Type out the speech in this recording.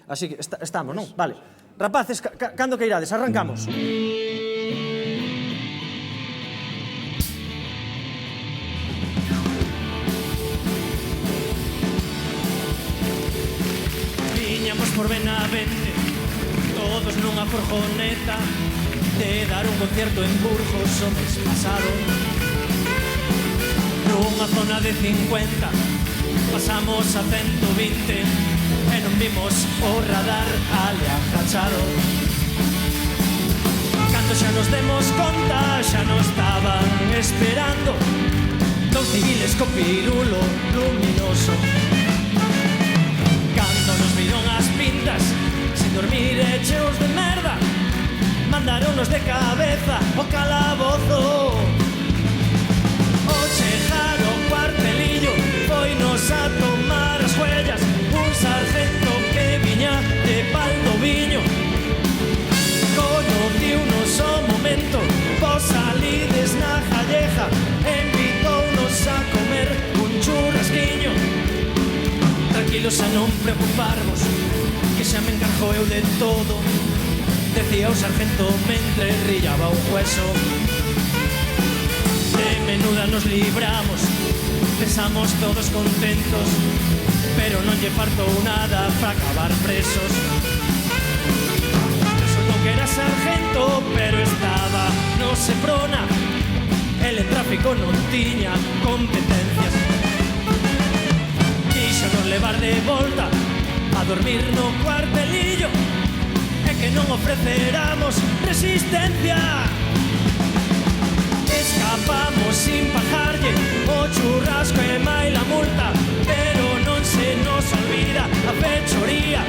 Así que estamos, non? Vale. Rapaces, cando que irades? Arrancamos. Viñamos por Benavente, todos nunha furgoneta, de dar un concierto en Burgos o mes pasado. Nunha zona de 50, pasamos a 120, e non vimos o radar ali agachado. Cando xa nos demos conta, xa nos estaban esperando dous civiles co pirulo luminoso. Cando nos viron as pintas, sin dormir e cheos de merda, mandaronos de cabeza o calabozo. O chegar ao cuartelillo, foinos a tomar as huellas un sargento que viña de Valdoviño. Conociunos o momento, vos salides na Calleja, invitounos a comer un churrasquiño. Tranquilos a non preocuparvos, que xa me encargo eu de todo, decía o sargento mentre rillaba un hueso. De menuda nos libramos, pensamos todos contentos, pero non lle faltou nada para acabar presos. Resultou que era sargento, pero estaba no Seprona, el en tráfico non tiña competencias. Quixonos levar de volta a dormir no cuartelillo, e que non ofreceramos resistencia. Escapamos sin pagarlle o churrasco e mai la multa, pero non se nos olvida a fechoría